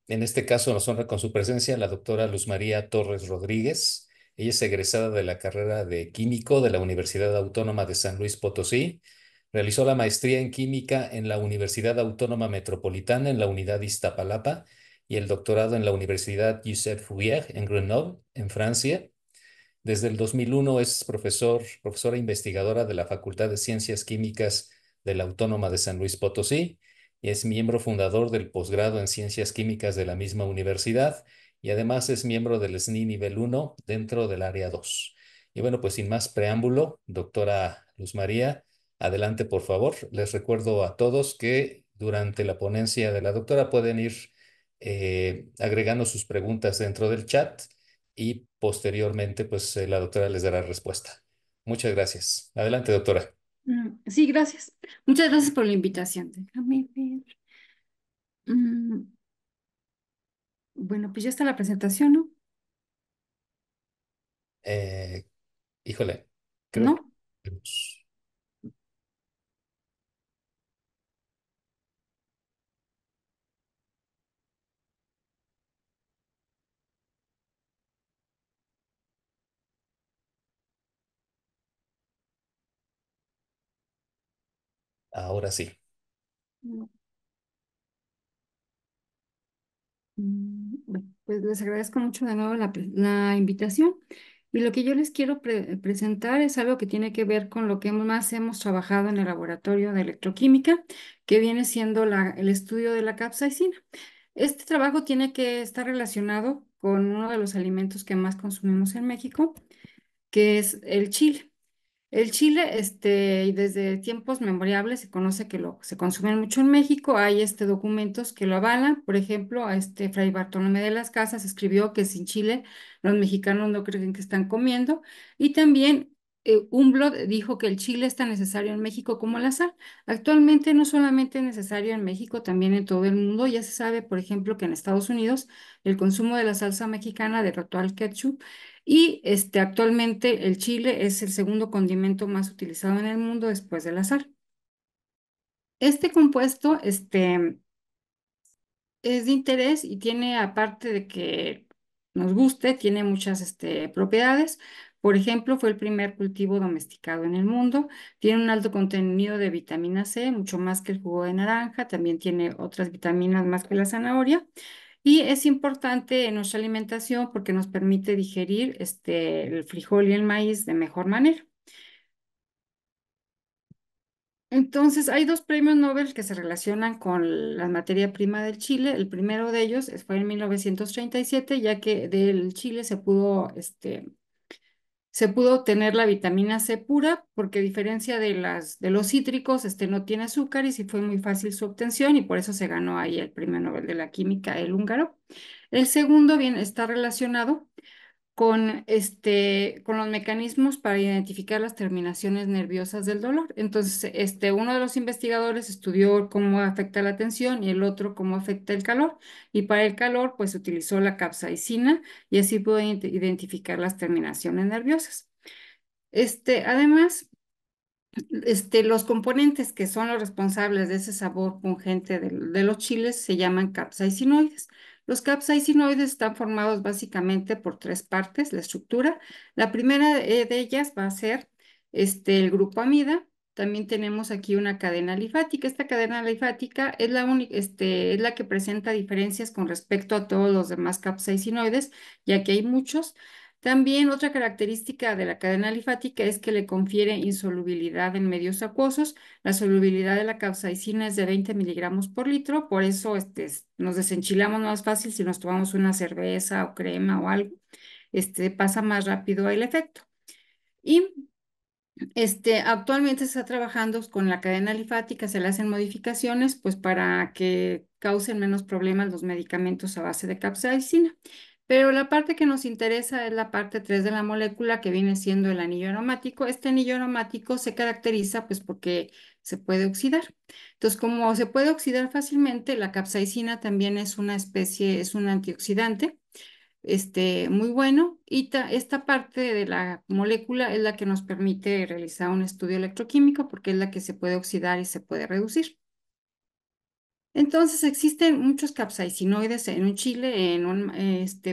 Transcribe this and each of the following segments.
En este caso nos honra con su presencia la doctora Luz María Torres Rodríguez. Ella es egresada de la carrera de Químico de la Universidad Autónoma de San Luis Potosí. Realizó la maestría en Química en la Universidad Autónoma Metropolitana en la unidad Iztapalapa y el doctorado en la Universidad Giuseppe Fouvier en Grenoble, en Francia. Desde el 2001 es profesora investigadora de la Facultad de Ciencias Químicas de la Autónoma de San Luis Potosí y es miembro fundador del posgrado en Ciencias Químicas de la misma universidad y además es miembro del SNI nivel 1 dentro del área 2. Y bueno, pues sin más preámbulo, doctora Luz María, adelante por favor. Les recuerdo a todos que durante la ponencia de la doctora pueden ir agregando sus preguntas dentro del chat y posteriormente, pues la doctora les dará respuesta. Muchas gracias. Adelante, doctora. Sí, gracias. Muchas gracias por la invitación. Déjame ver. Mm, bueno, pues ya está la presentación, ¿no? Eh, híjole, creo que ¿No? ahora sí. No. Bueno, pues les agradezco mucho de nuevo la invitación. Y lo que yo les quiero presentar es algo que tiene que ver con lo que más hemos trabajado en el laboratorio de electroquímica, que viene siendo el estudio de la capsaicina. Este trabajo tiene que estar relacionado con uno de los alimentos que más consumimos en México, que es el chile. El chile, y desde tiempos memorables se conoce que se consume mucho en México. Hay documentos que lo avalan. Por ejemplo, Fray Bartolomé de las Casas escribió que sin chile los mexicanos no creen que están comiendo. Y también Humboldt dijo que el chile es tan necesario en México como la sal. Actualmente no solamente es necesario en México, también en todo el mundo. Ya se sabe, por ejemplo, que en Estados Unidos el consumo de la salsa mexicana derrotó al ketchup y actualmente el chile es el segundo condimento más utilizado en el mundo después de la sal. Este compuesto es de interés y tiene, aparte de que nos guste, tiene muchas propiedades. Por ejemplo, fue el primer cultivo domesticado en el mundo. Tiene un alto contenido de vitamina C, mucho más que el jugo de naranja. También tiene otras vitaminas más que la zanahoria. Y es importante en nuestra alimentación porque nos permite digerir el frijol y el maíz de mejor manera. Entonces, hay dos premios Nobel que se relacionan con la materia prima del chile. El primero de ellos fue en 1937, ya que del chile se pudo obtener la vitamina C pura, porque a diferencia de los cítricos, no tiene azúcar y sí fue muy fácil su obtención y por eso se ganó ahí el premio Nobel de la Química, el húngaro. El segundo bien está relacionado con los mecanismos para identificar las terminaciones nerviosas del dolor. Entonces, uno de los investigadores estudió cómo afecta la tensión y el otro cómo afecta el calor. Y para el calor, pues utilizó la capsaicina y así pudo identificar las terminaciones nerviosas. Además, los componentes que son los responsables de ese sabor pungente de los chiles se llaman capsaicinoides. Los capsaicinoides están formados básicamente por tres partes, la estructura. La primera de ellas va a ser el grupo amida. También tenemos aquí una cadena alifática. Esta cadena alifática es es la que presenta diferencias con respecto a todos los demás capsaicinoides, ya que hay muchos. También otra característica de la cadena alifática es que le confiere insolubilidad en medios acuosos. La solubilidad de la capsaicina es de 20 miligramos por litro, por eso nos desenchilamos más fácil si nos tomamos una cerveza o crema o algo. Pasa más rápido el efecto. Y actualmente se está trabajando con la cadena alifática, se le hacen modificaciones pues para que causen menos problemas los medicamentos a base de capsaicina. Pero la parte que nos interesa es la parte 3 de la molécula que viene siendo el anillo aromático. Este anillo aromático se caracteriza pues porque se puede oxidar. Entonces, como se puede oxidar fácilmente, la capsaicina también es una especie, es un antioxidante muy bueno y esta parte de la molécula es la que nos permite realizar un estudio electroquímico porque es la que se puede oxidar y se puede reducir. Entonces existen muchos capsaicinoides en un chile,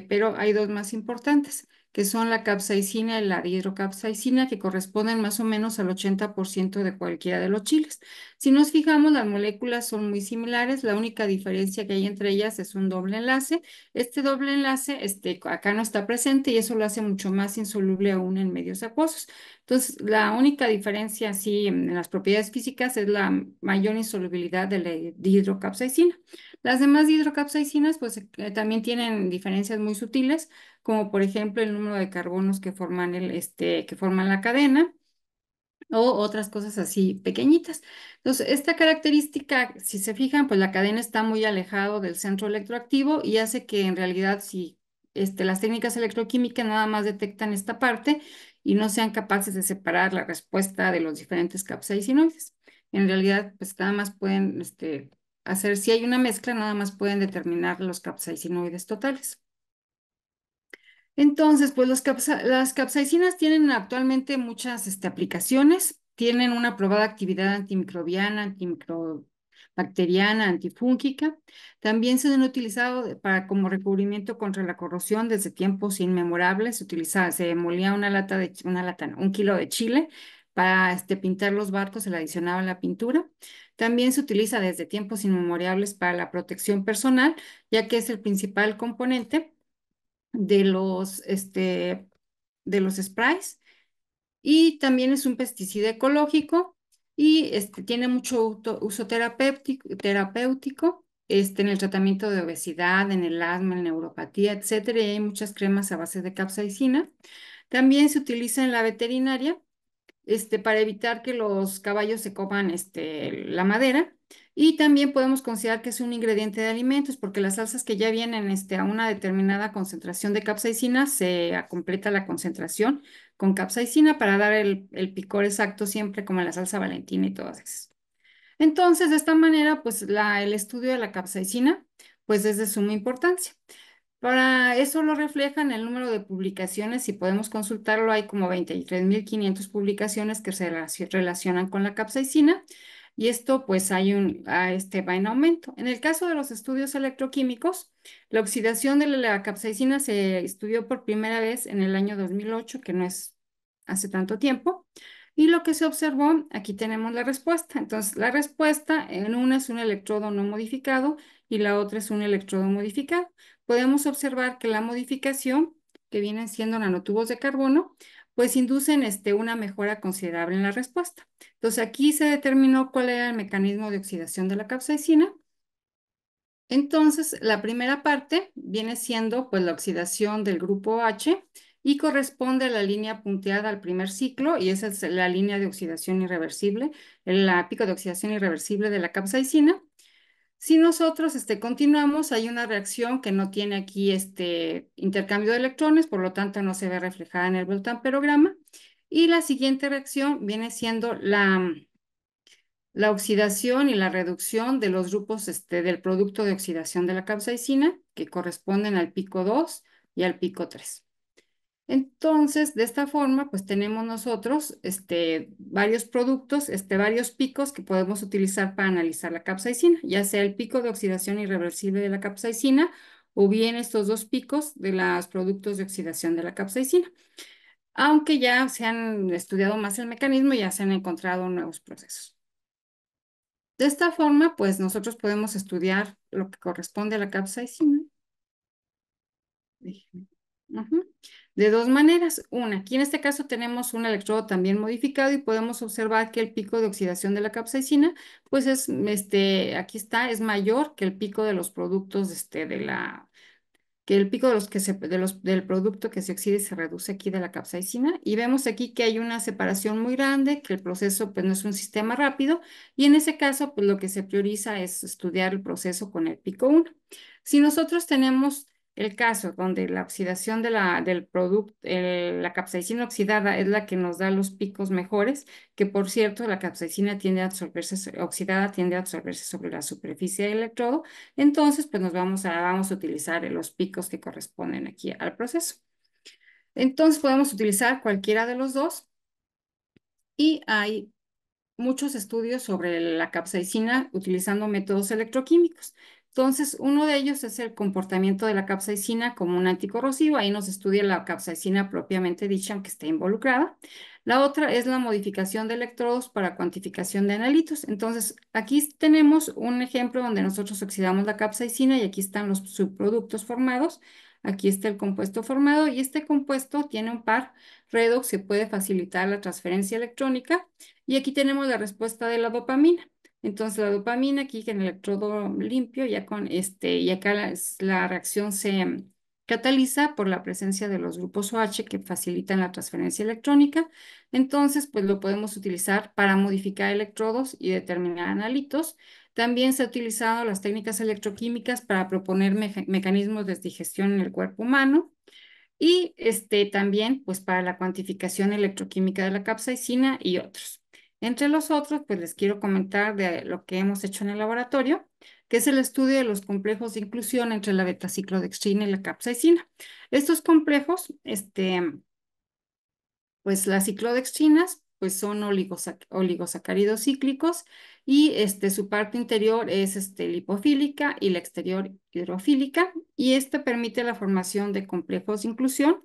pero hay dos más importantes, que son la capsaicina y la hidrocapsaicina, que corresponden más o menos al 80% de cualquiera de los chiles. Si nos fijamos, las moléculas son muy similares, la única diferencia que hay entre ellas es un doble enlace. Este doble enlace, acá no está presente y eso lo hace mucho más insoluble aún en medios acuosos. Entonces, la única diferencia, sí, en las propiedades físicas es la mayor insolubilidad de la hidrocapsaicina. Las demás hidrocapsaicinas, pues, también tienen diferencias muy sutiles, como por ejemplo el número de carbonos que forman que forman la cadena o otras cosas así pequeñitas. Entonces, esta característica, si se fijan, pues la cadena está muy alejado del centro electroactivo y hace que en realidad si las técnicas electroquímicas nada más detectan esta parte y no sean capaces de separar la respuesta de los diferentes capsaicinoides. En realidad, pues nada más pueden hacer, si hay una mezcla, nada más pueden determinar los capsaicinoides totales. Entonces, pues las capsaicinas tienen actualmente muchas aplicaciones. Tienen una probada actividad antimicrobiana, antimicrobacteriana, antifúngica. También se han utilizado como recubrimiento contra la corrosión desde tiempos inmemorables. Se molía no, 1 kilo de chile para pintar los barcos, se le adicionaba la pintura. También se utiliza desde tiempos inmemorables para la protección personal, ya que es el principal componente de los sprays y también es un pesticida ecológico y tiene mucho uso terapéutico en el tratamiento de obesidad, en el asma, en neuropatía, etcétera, y hay muchas cremas a base de capsaicina. También se utiliza en la veterinaria para evitar que los caballos se coman la madera. Y también podemos considerar que es un ingrediente de alimentos, porque las salsas que ya vienen a una determinada concentración de capsaicina, se completa la concentración con capsaicina para dar el picor exacto siempre, como en la salsa Valentina y todas esas. Entonces, de esta manera, pues el estudio de la capsaicina, pues es de suma importancia. Para eso lo reflejan el número de publicaciones, si podemos consultarlo, hay como 23.500 publicaciones que se relacionan con la capsaicina y esto pues va en aumento. En el caso de los estudios electroquímicos, la oxidación de la capsaicina se estudió por primera vez en el año 2008, que no es hace tanto tiempo, y lo que se observó, aquí tenemos la respuesta. Entonces, la respuesta en una es un electrodo no modificado y la otra es un electrodo modificado. Podemos observar que la modificación, que vienen siendo nanotubos de carbono, pues inducen una mejora considerable en la respuesta. Entonces aquí se determinó cuál era el mecanismo de oxidación de la capsaicina. Entonces la primera parte viene siendo pues la oxidación del grupo H y corresponde a la línea punteada al primer ciclo y esa es la línea de oxidación irreversible, el pico de oxidación irreversible de la capsaicina. Si nosotros continuamos, hay una reacción que no tiene aquí intercambio de electrones, por lo tanto no se ve reflejada en el voltamperograma. Y la siguiente reacción viene siendo la oxidación y la reducción de los grupos del producto de oxidación de la capsaicina, que corresponden al pico 2 y al pico 3. Entonces, de esta forma, pues tenemos nosotros varios productos, varios picos que podemos utilizar para analizar la capsaicina, ya sea el pico de oxidación irreversible de la capsaicina o bien estos dos picos de los productos de oxidación de la capsaicina. Aunque ya se han estudiado más el mecanismo y ya se han encontrado nuevos procesos. De esta forma, pues nosotros podemos estudiar lo que corresponde a la capsaicina. Déjeme. Ujú. De dos maneras. Una, aquí en este caso tenemos un electrodo también modificado y podemos observar que el pico de oxidación de la capsaicina, pues aquí está, es mayor que el pico de los productos que el pico de del producto que se oxida y se reduce aquí de la capsaicina. Y vemos aquí que hay una separación muy grande, que el proceso pues no es un sistema rápido y en ese caso pues lo que se prioriza es estudiar el proceso con el pico 1. Si nosotros tenemos el caso donde la oxidación del producto, la capsaicina oxidada es la que nos da los picos mejores, que por cierto la capsaicina tiende a absorberse, oxidada tiende a absorberse sobre la superficie del electrodo, entonces pues vamos a utilizar los picos que corresponden aquí al proceso. Entonces podemos utilizar cualquiera de los dos y hay muchos estudios sobre la capsaicina utilizando métodos electroquímicos. Entonces, uno de ellos es el comportamiento de la capsaicina como un anticorrosivo. Ahí nos estudia la capsaicina propiamente dicha, aunque esté involucrada. La otra es la modificación de electrodos para cuantificación de analitos. Entonces, aquí tenemos un ejemplo donde nosotros oxidamos la capsaicina y aquí están los subproductos formados. Aquí está el compuesto formado y este compuesto tiene un par redox que puede facilitar la transferencia electrónica. Y aquí tenemos la respuesta de la dopamina. Entonces, la dopamina aquí en el electrodo limpio, ya con y acá la reacción se cataliza por la presencia de los grupos OH que facilitan la transferencia electrónica. Entonces, pues lo podemos utilizar para modificar electrodos y determinar analitos. También se ha utilizado las técnicas electroquímicas para proponer mecanismos de digestión en el cuerpo humano. Y también pues para la cuantificación electroquímica de la capsaicina y otros. Entre los otros, pues les quiero comentar de lo que hemos hecho en el laboratorio, que es el estudio de los complejos de inclusión entre la betaciclodextrina y la capsaicina. Estos complejos, pues las ciclodextrinas, pues son oligosacáridos cíclicos y su parte interior es lipofílica y la exterior hidrofílica y esto permite la formación de complejos de inclusión.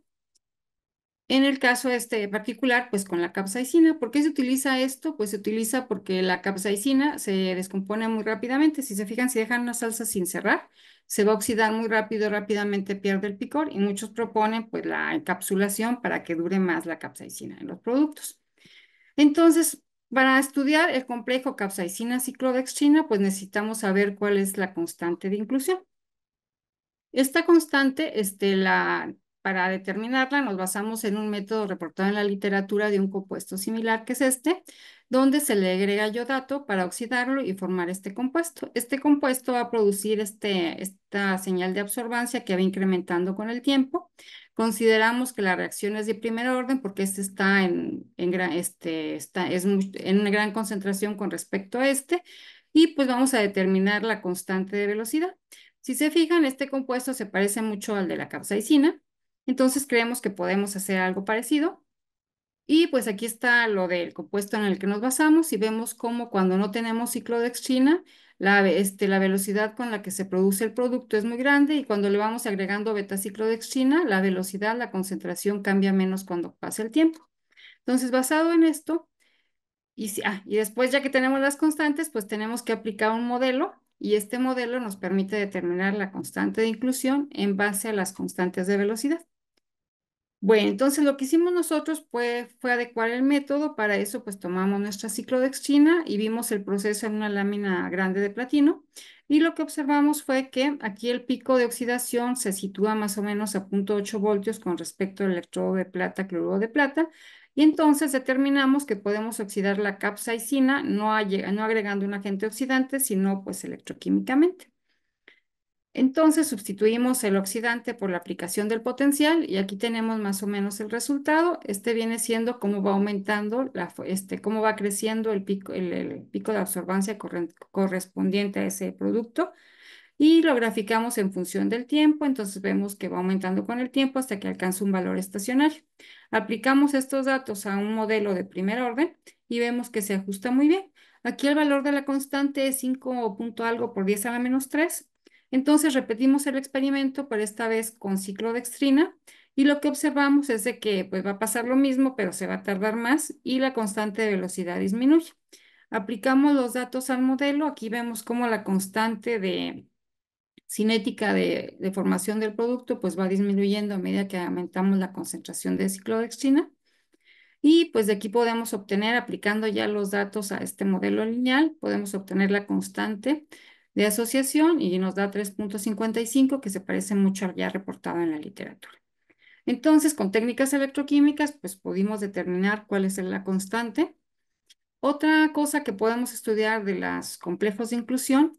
En el caso particular, pues con la capsaicina, ¿por qué se utiliza esto? Pues se utiliza porque la capsaicina se descompone muy rápidamente. Si se fijan, si dejan una salsa sin cerrar, se va a oxidar muy rápido, rápidamente pierde el picor y muchos proponen pues la encapsulación para que dure más la capsaicina en los productos. Entonces, para estudiar el complejo capsaicina-ciclodextrina, pues necesitamos saber cuál es la constante de inclusión. Esta constante, para determinarla, nos basamos en un método reportado en la literatura de un compuesto similar que es donde se le agrega iodato para oxidarlo y formar este compuesto. Este compuesto va a producir esta señal de absorbancia que va incrementando con el tiempo. Consideramos que la reacción es de primer orden porque este está en una gran concentración con respecto a y pues vamos a determinar la constante de velocidad. Si se fijan, este compuesto se parece mucho al de la capsaicina, entonces creemos que podemos hacer algo parecido. Y pues aquí está lo del compuesto en el que nos basamos y vemos cómo cuando no tenemos ciclodextrina, la velocidad con la que se produce el producto es muy grande y cuando le vamos agregando betaciclodextrina, la velocidad, la concentración cambia menos cuando pasa el tiempo. Entonces, basado en esto, y después ya que tenemos las constantes, pues tenemos que aplicar un modelo y este modelo nos permite determinar la constante de inclusión en base a las constantes de velocidad. Bueno, entonces lo que hicimos nosotros fue adecuar el método. Para eso pues tomamos nuestra ciclodextrina y vimos el proceso en una lámina grande de platino. Y lo que observamos fue que aquí el pico de oxidación se sitúa más o menos a 0,8 voltios con respecto al electrodo de plata, cloruro de plata. Y entonces determinamos que podemos oxidar la capsaicina no agregando un agente oxidante, sino pues electroquímicamente. Entonces sustituimos el oxidante por la aplicación del potencial y aquí tenemos más o menos el resultado. Este viene siendo cómo va aumentando, cómo va creciendo el pico de absorbancia correspondiente a ese producto y lo graficamos en función del tiempo. Entonces vemos que va aumentando con el tiempo hasta que alcanza un valor estacionario. Aplicamos estos datos a un modelo de primer orden y vemos que se ajusta muy bien. Aquí el valor de la constante es 5 punto algo por 10 a la menos 3. Entonces repetimos el experimento, pero esta vez con ciclodextrina, y lo que observamos es de que pues, va a pasar lo mismo, pero se va a tardar más y la constante de velocidad disminuye. Aplicamos los datos al modelo, aquí vemos cómo la constante de cinética de formación del producto pues va disminuyendo a medida que aumentamos la concentración de ciclodextrina. Y pues de aquí podemos obtener, aplicando ya los datos a este modelo lineal, podemos obtener la constante de asociación y nos da 3,55 que se parece mucho al ya reportado en la literatura. Entonces, con técnicas electroquímicas, pues pudimos determinar cuál es la constante. Otra cosa que podemos estudiar de los complejos de inclusión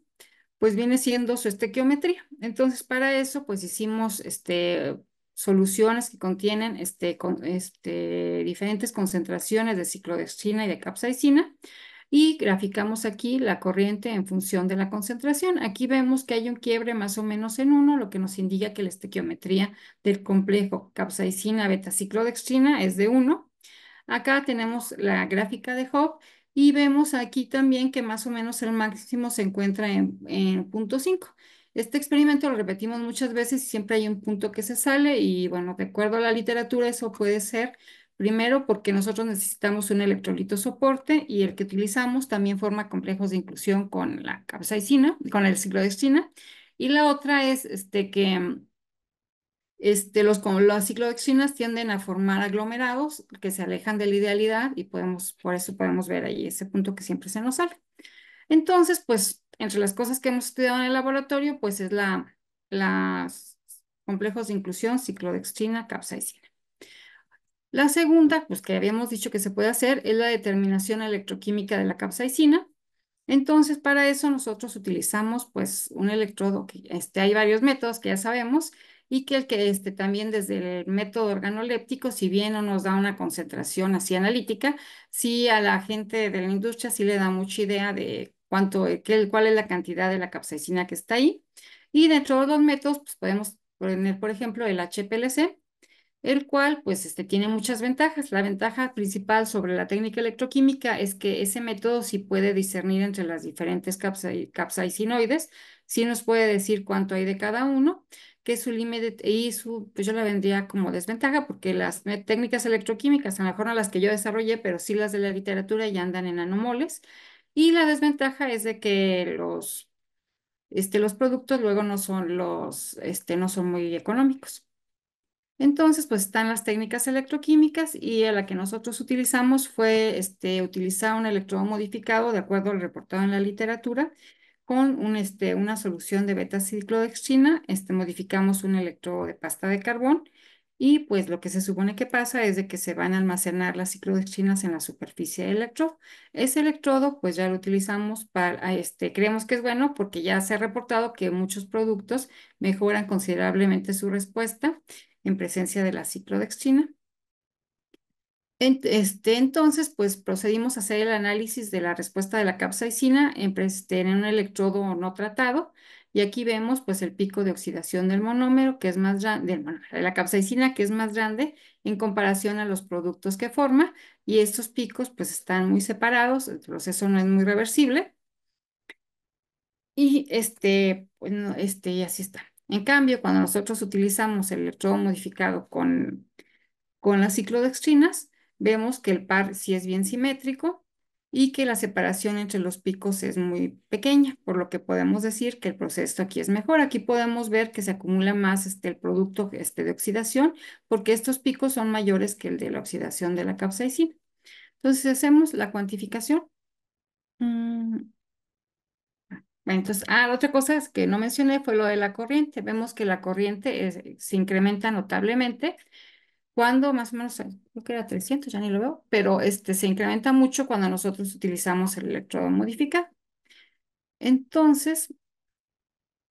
pues viene siendo su estequiometría. Entonces, para eso, pues hicimos soluciones que contienen diferentes concentraciones de ciclodextrina y de capsaicina y graficamos aquí la corriente en función de la concentración. Aquí vemos que hay un quiebre más o menos en 1, lo que nos indica que la estequiometría del complejo capsaicina-betaciclodextrina es de 1. Acá tenemos la gráfica de Hopf Y vemos aquí también que más o menos el máximo se encuentra en punto 5. Este experimento lo repetimos muchas veces y siempre hay un punto que se sale y bueno, de acuerdo a la literatura eso puede ser primero porque nosotros necesitamos un electrolito soporte y el que utilizamos también forma complejos de inclusión con la capsaicina, con el ciclodextrina. Y la otra es que como las ciclodextrinas tienden a formar aglomerados que se alejan de la idealidad y por eso podemos ver ahí ese punto que siempre se nos sale. Entonces, pues, entre las cosas que hemos estudiado en el laboratorio, pues es las complejos de inclusión ciclodextrina, capsaicina. La segunda, pues que habíamos dicho que se puede hacer, es la determinación electroquímica de la capsaicina. Entonces, para eso nosotros utilizamos pues un electrodo que hay varios métodos que ya sabemos y que también desde el método organoléptico, si bien no nos da una concentración así analítica, sí a la gente de la industria sí le da mucha idea de cuál es la cantidad de la capsaicina que está ahí. Y dentro de los métodos, pues podemos poner, por ejemplo, el HPLC, el cual pues tiene muchas ventajas. La ventaja principal sobre la técnica electroquímica es que ese método sí puede discernir entre las diferentes capsaicinoides, sí nos puede decir cuánto hay de cada uno, que su límite y pues yo la vendría como desventaja porque las técnicas electroquímicas, a lo mejor no las que yo desarrollé, pero sí las de la literatura ya andan en nanomoles. Y la desventaja es de que los productos luego no son muy económicos. Entonces, pues están las técnicas electroquímicas y a la que nosotros utilizamos fue utilizar un electrodo modificado de acuerdo al reportado en la literatura con una solución de beta-ciclodextrina. Modificamos un electrodo de pasta de carbón y pues lo que se supone que pasa es de que se van a almacenar las ciclodextrinas en la superficie del electrodo. Ese electrodo pues ya lo utilizamos creemos que es bueno porque ya se ha reportado que muchos productos mejoran considerablemente su respuesta en presencia de la ciclodextrina. Entonces, pues procedimos a hacer el análisis de la respuesta de la capsaicina en un electrodo no tratado. Y aquí vemos pues el pico de oxidación del monómero, que es más grande, de la capsaicina, que es más grande en comparación a los productos que forma. Y estos picos pues están muy separados, el proceso no es muy reversible. Y pues, no, y así está. En cambio, cuando nosotros utilizamos el electrodo modificado con las ciclodextrinas, vemos que el par sí es bien simétrico y que la separación entre los picos es muy pequeña, por lo que podemos decir que el proceso aquí es mejor. Aquí podemos ver que se acumula más el producto de oxidación, porque estos picos son mayores que el de la oxidación de la capsaicina. Entonces, si hacemos la cuantificación. mm, bueno, entonces, la otra cosa es que no mencioné fue lo de la corriente. Vemos que la corriente se incrementa notablemente cuando más o menos, creo que era 300, ya ni lo veo, pero se incrementa mucho cuando nosotros utilizamos el electrodo modificado. Entonces,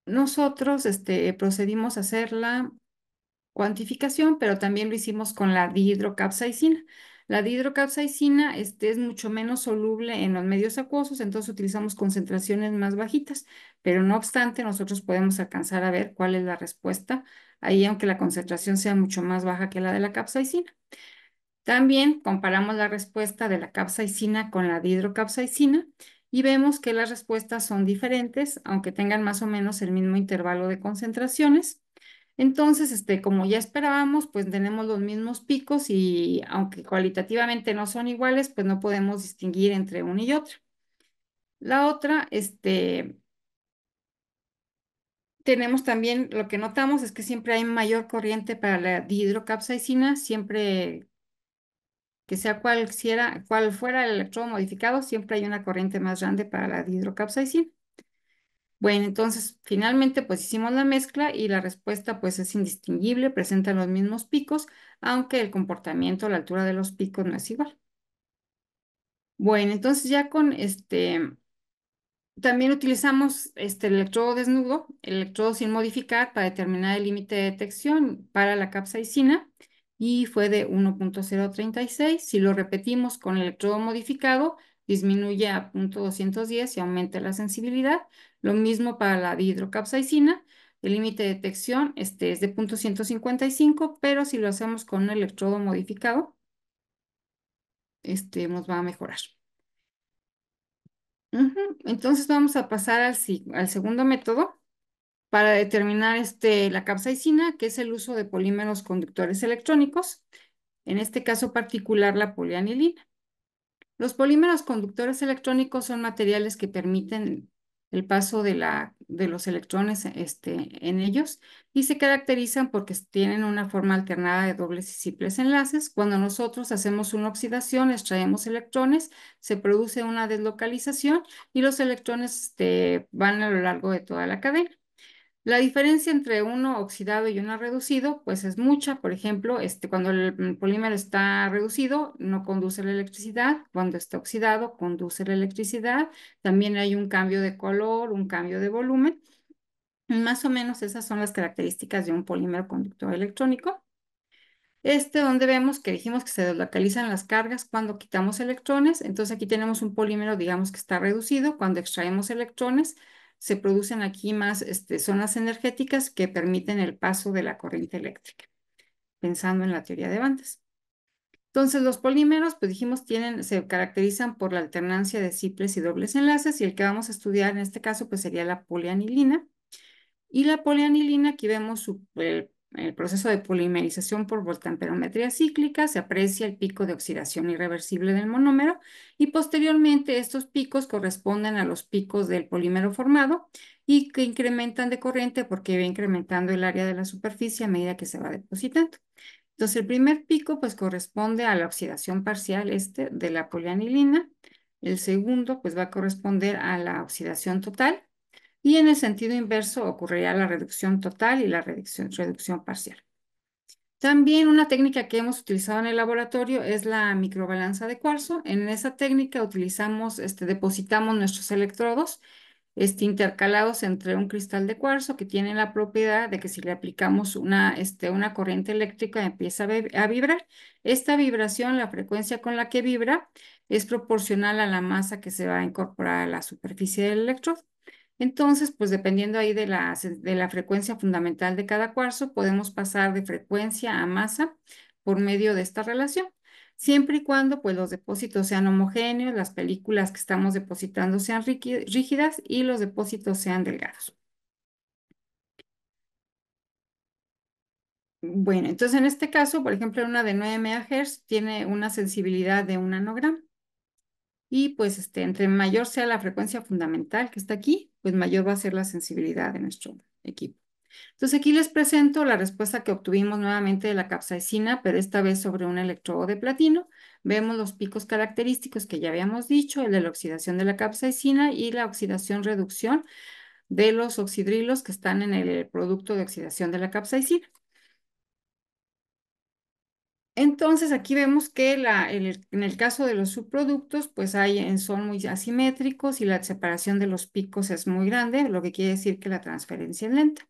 nosotros procedimos a hacer la cuantificación, pero también lo hicimos con la dihidrocapsaicina. La dihidrocapsaicina es mucho menos soluble en los medios acuosos, entonces utilizamos concentraciones más bajitas, pero no obstante, nosotros podemos alcanzar a ver cuál es la respuesta ahí, aunque la concentración sea mucho más baja que la de la capsaicina. También comparamos la respuesta de la capsaicina con la dihidrocapsaicina y vemos que las respuestas son diferentes, aunque tengan más o menos el mismo intervalo de concentraciones. Entonces, como ya esperábamos, pues tenemos los mismos picos y aunque cualitativamente no son iguales, pues no podemos distinguir entre uno y otro. La otra, tenemos también, lo que notamos es que siempre hay mayor corriente para la dihidrocapsaicina, siempre que sea cual fuera el electrodo modificado, siempre hay una corriente más grande para la dihidrocapsaicina. Bueno, entonces finalmente pues hicimos la mezcla y la respuesta pues es indistinguible, presenta los mismos picos, aunque el comportamiento, la altura de los picos no es igual. Bueno, entonces ya con también utilizamos este electrodo desnudo, el electrodo sin modificar para determinar el límite de detección para la capsaicina y fue de 1.036. Si lo repetimos con el electrodo modificado, disminuye a 0.210 y aumenta la sensibilidad. Lo mismo para la dihidrocapsaicina. El límite de detección es de 0.155, pero si lo hacemos con un electrodo modificado, nos va a mejorar. Ujú. Entonces vamos a pasar al segundo método para determinar la capsaicina, que es el uso de polímeros conductores electrónicos, en este caso particular la polianilina. Los polímeros conductores electrónicos son materiales que permiten el paso de los electrones en ellos y se caracterizan porque tienen una forma alternada de dobles y triples enlaces. Cuando nosotros hacemos una oxidación, extraemos electrones, se produce una deslocalización y los electrones van a lo largo de toda la cadena. La diferencia entre uno oxidado y uno reducido, pues es mucha. Por ejemplo, cuando el polímero está reducido, no conduce la electricidad. Cuando está oxidado, conduce la electricidad. También hay un cambio de color, un cambio de volumen. Más o menos esas son las características de un polímero conductor electrónico. Donde vemos que dijimos que se deslocalizan las cargas cuando quitamos electrones. Entonces aquí tenemos un polímero, digamos que está reducido. Cuando extraemos electrones, se producen aquí más zonas energéticas que permiten el paso de la corriente eléctrica, pensando en la teoría de bandas. Entonces los polímeros, pues dijimos, se caracterizan por la alternancia de simples y dobles enlaces, y el que vamos a estudiar en este caso pues sería la polianilina. Y la polianilina, aquí vemos el proceso de polimerización por voltamperometría cíclica, se aprecia el pico de oxidación irreversible del monómero y posteriormente estos picos corresponden a los picos del polímero formado y que incrementan de corriente porque va incrementando el área de la superficie a medida que se va depositando. Entonces el primer pico pues corresponde a la oxidación parcial de la polianilina, el segundo pues va a corresponder a la oxidación total y en el sentido inverso ocurrirá la reducción total y la reducción parcial. También una técnica que hemos utilizado en el laboratorio es la microbalanza de cuarzo. En esa técnica depositamos nuestros electrodos intercalados entre un cristal de cuarzo que tiene la propiedad de que si le aplicamos una corriente eléctrica empieza a vibrar. Esta vibración, la frecuencia con la que vibra, es proporcional a la masa que se va a incorporar a la superficie del electrodo. Entonces, pues dependiendo ahí de la frecuencia fundamental de cada cuarzo, podemos pasar de frecuencia a masa por medio de esta relación, siempre y cuando pues los depósitos sean homogéneos, las películas que estamos depositando sean rígidas y los depósitos sean delgados. Bueno, entonces en este caso, por ejemplo, una de 9 MHz tiene una sensibilidad de un nanogramo. Y pues entre mayor sea la frecuencia fundamental que está aquí, pues mayor va a ser la sensibilidad de nuestro equipo. Entonces aquí les presento la respuesta que obtuvimos nuevamente de la capsaicina, pero esta vez sobre un electrodo de platino. Vemos los picos característicos que ya habíamos dicho, el de la oxidación de la capsaicina y la oxidación-reducción de los oxidrilos que están en el producto de oxidación de la capsaicina. Entonces aquí vemos que en el caso de los subproductos, pues son muy asimétricos y la separación de los picos es muy grande, lo que quiere decir que la transferencia es lenta.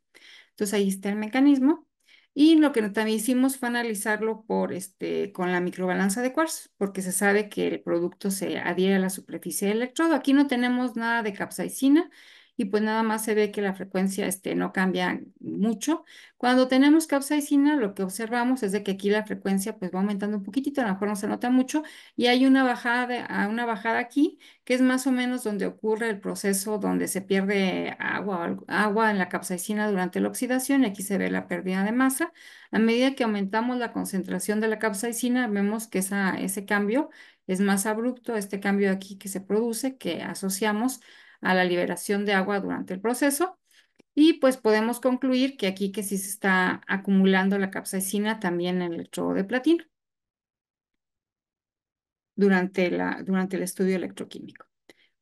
Entonces ahí está el mecanismo. Y lo que también hicimos fue analizarlo con la microbalanza de Quartz, porque se sabe que el producto se adhiere a la superficie del electrodo. Aquí no tenemos nada de capsaicina y pues nada más se ve que la frecuencia no cambia mucho. Cuando tenemos capsaicina, lo que observamos es de que aquí la frecuencia pues va aumentando un poquitito, a lo mejor no se nota mucho, y hay una bajada aquí, que es más o menos donde ocurre el proceso donde se pierde agua en la capsaicina durante la oxidación, y aquí se ve la pérdida de masa. A medida que aumentamos la concentración de la capsaicina, vemos que ese cambio es más abrupto, este cambio aquí que se produce, que asociamos a la liberación de agua durante el proceso. Y pues podemos concluir que aquí que sí se está acumulando la capsaicina también en el electrodo de platino durante el estudio electroquímico.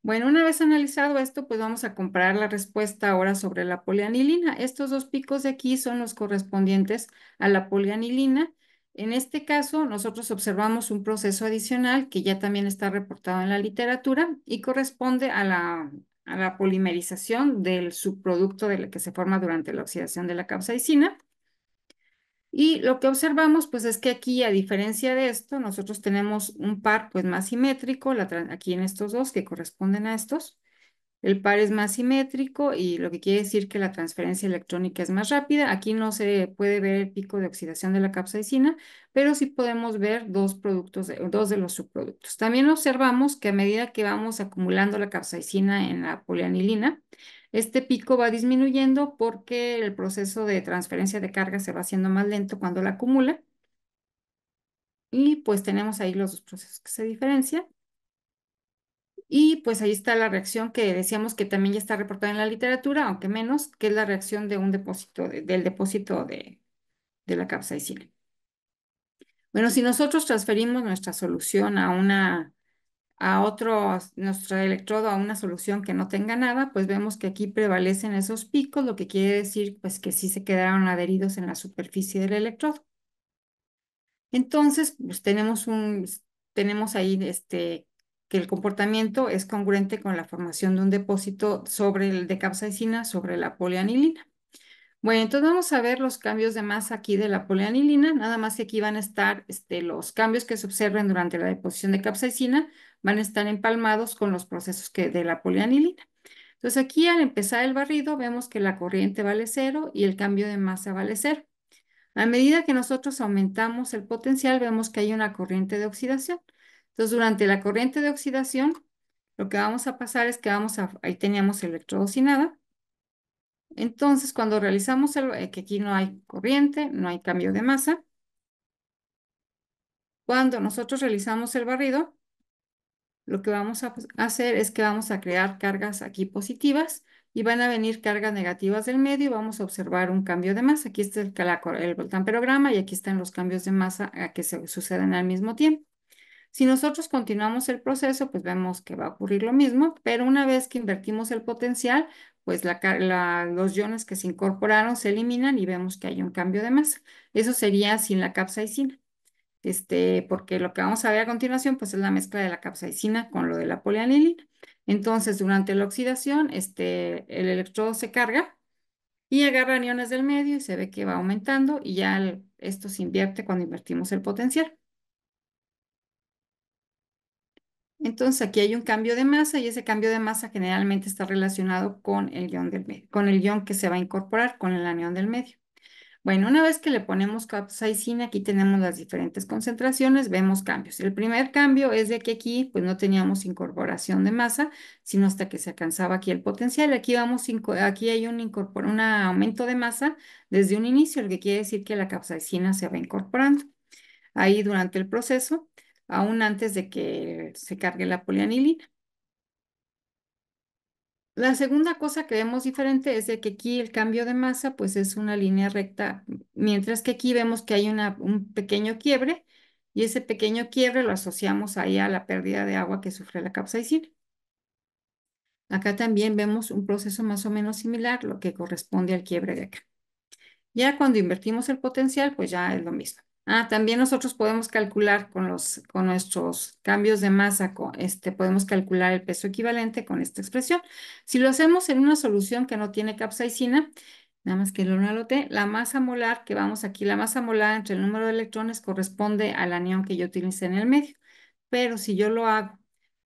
Bueno, una vez analizado esto, pues vamos a comparar la respuesta ahora sobre la polianilina. Estos dos picos de aquí son los correspondientes a la polianilina. En este caso, nosotros observamos un proceso adicional que ya también está reportado en la literatura y corresponde a la polimerización del subproducto que se forma durante la oxidación de la capsaicina. Y lo que observamos, pues, es que aquí, a diferencia de esto, nosotros tenemos un par, pues, más simétrico, aquí en estos dos que corresponden a estos. el par es más simétrico y lo que quiere decir que la transferencia electrónica es más rápida. Aquí no se puede ver el pico de oxidación de la capsaicina, pero sí podemos ver dos productos, dos de los subproductos. También observamos que a medida que vamos acumulando la capsaicina en la polianilina, este pico va disminuyendo porque el proceso de transferencia de carga se va haciendo más lento cuando la acumula. Y pues tenemos ahí los dos procesos que se diferencian. Y pues ahí está la reacción que decíamos que también ya está reportada en la literatura, aunque menos, que es la reacción de un depósito, del depósito de la capsaicina. Bueno, si nosotros transferimos nuestra solución a otro, nuestro electrodo a una solución que no tenga nada, pues vemos que aquí prevalecen esos picos, lo que quiere decir pues que sí se quedaron adheridos en la superficie del electrodo. Entonces, pues tenemos ahí que el comportamiento es congruente con la formación de un depósito sobre el de capsaicina sobre la polianilina. Bueno, entonces vamos a ver los cambios de masa aquí de la polianilina, nada más que aquí van a estar los cambios que se observen durante la deposición de capsaicina, van a estar empalmados con los procesos de la polianilina. Entonces aquí al empezar el barrido vemos que la corriente vale cero y el cambio de masa vale cero. A medida que nosotros aumentamos el potencial, vemos que hay una corriente de oxidación. Entonces, durante la corriente de oxidación, lo que vamos a pasar es que ahí teníamos el electrodo sin nada. Entonces, cuando realizamos que aquí no hay corriente, no hay cambio de masa, cuando nosotros realizamos el barrido, lo que vamos a hacer es que vamos a crear cargas aquí positivas y van a venir cargas negativas del medio y vamos a observar un cambio de masa. Aquí está el voltamperograma y aquí están los cambios de masa que se suceden al mismo tiempo. Si nosotros continuamos el proceso, pues vemos que va a ocurrir lo mismo, pero una vez que invertimos el potencial, pues los iones que se incorporaron se eliminan y vemos que hay un cambio de masa. Eso sería sin la capsaicina. Porque lo que vamos a ver a continuación, pues es la mezcla de la capsaicina con lo de la polianilina. Entonces, durante la oxidación, el electrodo se carga y agarra aniones del medio y se ve que va aumentando y ya esto se invierte cuando invertimos el potencial. Entonces, aquí hay un cambio de masa y ese cambio de masa generalmente está relacionado con el ion del medio, con el ion que se va a incorporar con el anión del medio. Bueno, una vez que le ponemos capsaicina, aquí tenemos las diferentes concentraciones, vemos cambios. El primer cambio es de que aquí pues no teníamos incorporación de masa, sino hasta que se alcanzaba aquí el potencial. Aquí hay un aumento de masa desde un inicio, lo que quiere decir que la capsaicina se va incorporando. Ahí durante el proceso, aún antes de que se cargue la polianilina. La segunda cosa que vemos diferente es de que aquí el cambio de masa pues es una línea recta, mientras que aquí vemos que hay un pequeño quiebre y ese pequeño quiebre lo asociamos ahí a la pérdida de agua que sufre la capsaicina. Acá también vemos un proceso más o menos similar, lo que corresponde al quiebre de acá. Ya cuando invertimos el potencial, pues ya es lo mismo. También nosotros podemos calcular con nuestros cambios de masa, podemos calcular el peso equivalente con esta expresión. Si lo hacemos en una solución que no tiene capsaicina, nada más que lo anoté, la masa molar que vamos aquí, la masa molar entre el número de electrones corresponde al anión que yo utilicé en el medio. Pero si yo lo hago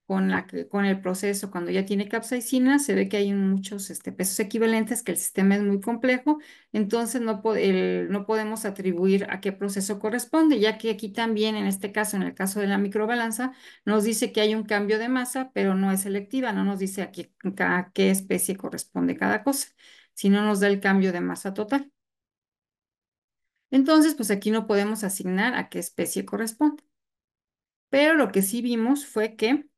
con el proceso, cuando ya tiene capsaicina, se ve que hay muchos pesos equivalentes, que el sistema es muy complejo, entonces no podemos atribuir a qué proceso corresponde, ya que aquí también, en este caso, en el caso de la microbalanza, nos dice que hay un cambio de masa, pero no es selectiva, no nos dice a qué especie corresponde cada cosa, sino nos da el cambio de masa total. Entonces, pues aquí no podemos asignar a qué especie corresponde. Pero lo que sí vimos fue que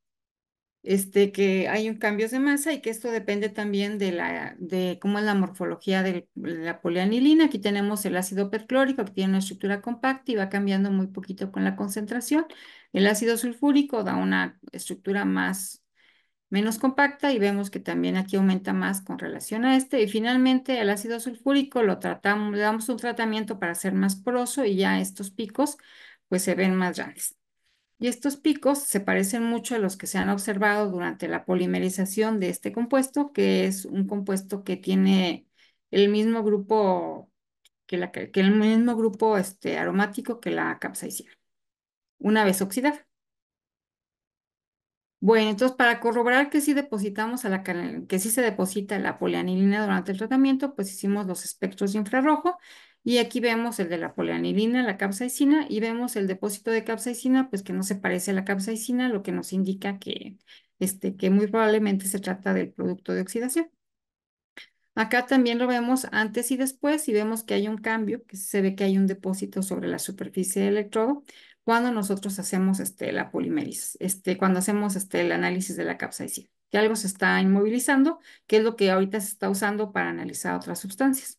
hay un cambios de masa y que esto depende también de cómo es la morfología de la polianilina. Aquí tenemos el ácido perclórico que tiene una estructura compacta y va cambiando muy poquito con la concentración. El ácido sulfúrico da una estructura menos compacta y vemos que también aquí aumenta más con relación a este. Y finalmente el ácido sulfúrico le damos un tratamiento para hacer más poroso y ya estos picos pues se ven más grandes. Y estos picos se parecen mucho a los que se han observado durante la polimerización de este compuesto, que es un compuesto que tiene el mismo grupo que el mismo grupo aromático que la capsaicina, una vez oxidada. Bueno, entonces para corroborar que sí depositamos que sí se deposita la polianilina durante el tratamiento, pues hicimos los espectros de infrarrojo y aquí vemos el de la polianilina, la capsaicina y vemos el depósito de capsaicina, pues que no se parece a la capsaicina, lo que nos indica que muy probablemente se trata del producto de oxidación. Acá también lo vemos antes y después y vemos que hay un cambio, que se ve que hay un depósito sobre la superficie del electrodo cuando nosotros hacemos la polimélisis, cuando hacemos el análisis de la capsaicina, que algo se está inmovilizando, que es lo que ahorita se está usando para analizar otras sustancias.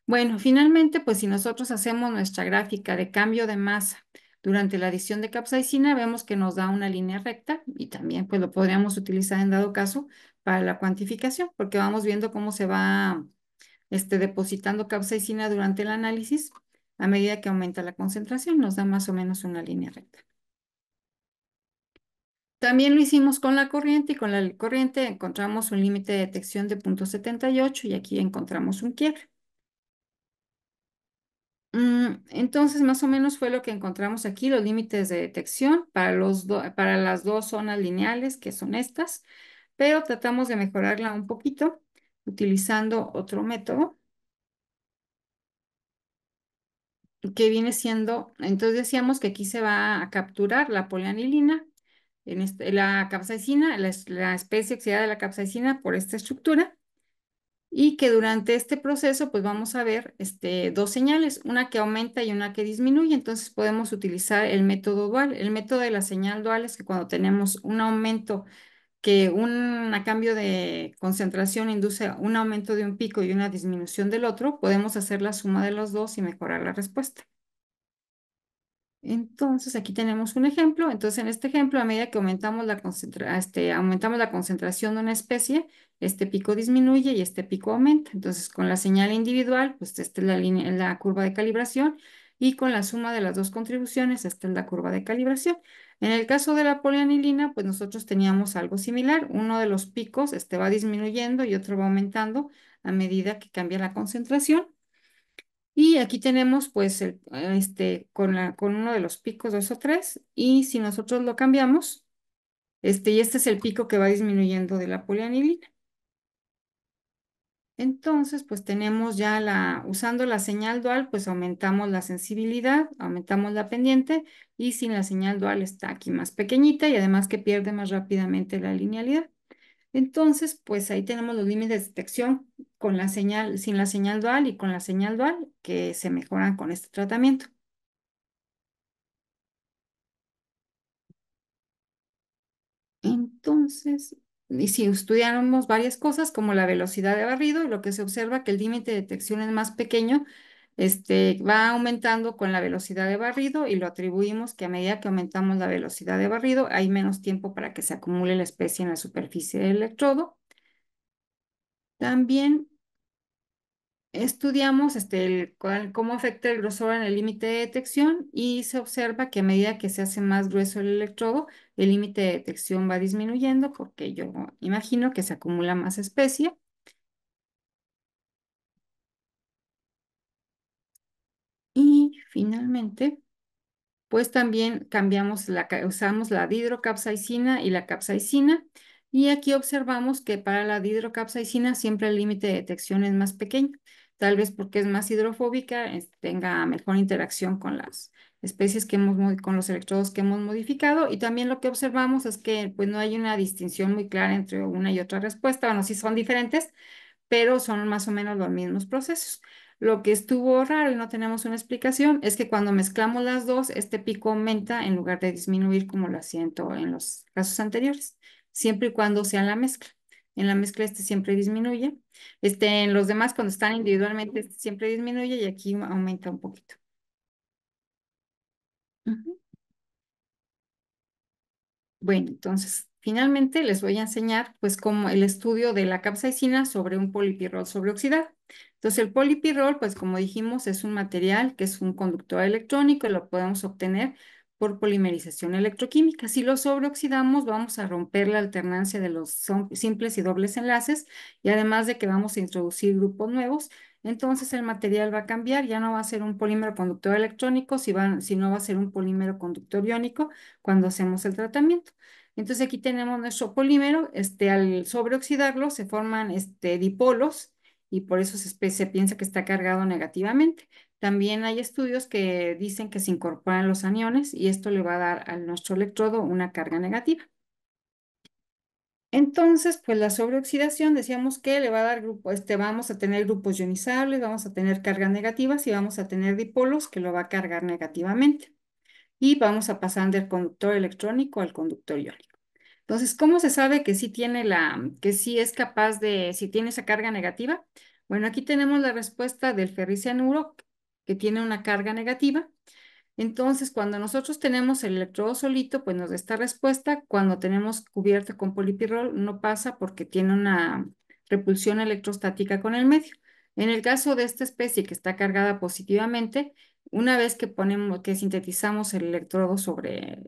Bueno, finalmente, pues si nosotros hacemos nuestra gráfica de cambio de masa durante la adición de capsaicina, vemos que nos da una línea recta y también pues lo podríamos utilizar en dado caso para la cuantificación, porque vamos viendo cómo se va depositando capsaicina durante el análisis a medida que aumenta la concentración, nos da más o menos una línea recta. También lo hicimos con la corriente y con la corriente encontramos un límite de detección de 0,78 y aquí encontramos un quiebre. Entonces, más o menos fue lo que encontramos aquí, los límites de detección para las dos zonas lineales, que son estas, pero tratamos de mejorarla un poquito utilizando otro método que viene siendo, entonces decíamos que aquí se va a capturar la polianilina, la capsaicina, la especie oxidada de la capsaicina por esta estructura y que durante este proceso pues vamos a ver dos señales, una que aumenta y una que disminuye, entonces podemos utilizar el método dual. El método de la señal dual es que cuando tenemos un aumento, que un cambio de concentración induce un aumento de un pico y una disminución del otro, podemos hacer la suma de los dos y mejorar la respuesta. Entonces, aquí tenemos un ejemplo. Entonces, en este ejemplo, a medida que aumentamos la concentración de una especie, este pico disminuye y este pico aumenta. Entonces, con la señal individual, pues esta es la línea, la curva de calibración, y con la suma de las dos contribuciones, esta es la curva de calibración. En el caso de la polianilina, pues nosotros teníamos algo similar. Uno de los picos, va disminuyendo y otro va aumentando a medida que cambia la concentración. Y aquí tenemos pues con uno de los picos 2 o 3 y si nosotros lo cambiamos, y este es el pico que va disminuyendo de la polianilina. Entonces pues tenemos ya usando la señal dual pues aumentamos la sensibilidad, aumentamos la pendiente y sin la señal dual está aquí más pequeñita y además que pierde más rápidamente la linealidad. Entonces, pues ahí tenemos los límites de detección con la señal, sin la señal dual y con la señal dual que se mejoran con este tratamiento. Entonces, y si estudiáramos varias cosas como la velocidad de barrido, lo que se observa que el límite de detección es más pequeño, va aumentando con la velocidad de barrido y lo atribuimos que a medida que aumentamos la velocidad de barrido hay menos tiempo para que se acumule la especie en la superficie del electrodo. También estudiamos cómo afecta el grosor en el límite de detección y se observa que a medida que se hace más grueso el electrodo, el límite de detección va disminuyendo porque yo imagino que se acumula más especie. Y finalmente, pues también usamos la dihidrocapsaicina y la capsaicina. Y aquí observamos que para la dihidrocapsaicina siempre el límite de detección es más pequeño, tal vez porque es más hidrofóbica, tenga mejor interacción con las especies con los electrodos que hemos modificado. Y también lo que observamos es que pues no hay una distinción muy clara entre una y otra respuesta. Bueno, sí son diferentes, pero son más o menos los mismos procesos. Lo que estuvo raro y no tenemos una explicación es que cuando mezclamos las dos, este pico aumenta en lugar de disminuir como lo hacía en los casos anteriores, siempre y cuando sea la mezcla. En la mezcla este siempre disminuye. En los demás, cuando están individualmente, este siempre disminuye y aquí aumenta un poquito. Ujú. Bueno, entonces, finalmente les voy a enseñar, pues, como el estudio de la capsaicina sobre un polipirrol sobreoxidado. Entonces, el polipirrol, pues, como dijimos, es un material que es un conductor electrónico y lo podemos obtener por polimerización electroquímica. Si lo sobreoxidamos, vamos a romper la alternancia de los simples y dobles enlaces y además de que vamos a introducir grupos nuevos, entonces el material va a cambiar, ya no va a ser un polímero conductor electrónico, sino va a ser un polímero conductor iónico cuando hacemos el tratamiento. Entonces aquí tenemos nuestro polímero, al sobreoxidarlo se forman dipolos y por eso se piensa que está cargado negativamente. También hay estudios que dicen que se incorporan los aniones y esto le va a dar a nuestro electrodo una carga negativa. Entonces, pues la sobreoxidación, decíamos que le va a dar vamos a tener grupos ionizables, vamos a tener cargas negativas y vamos a tener dipolos que lo va a cargar negativamente. Y vamos a pasar del conductor electrónico al conductor iónico. Entonces, ¿cómo se sabe que sí tiene que sí es capaz si tiene esa carga negativa? Bueno, aquí tenemos la respuesta del ferricianuro, que tiene una carga negativa. Entonces, cuando nosotros tenemos el electrodo solito, pues nos da esta respuesta. Cuando tenemos cubierto con polipirrol, no pasa porque tiene una repulsión electrostática con el medio. En el caso de esta especie que está cargada positivamente, una vez que sintetizamos el electrodo sobre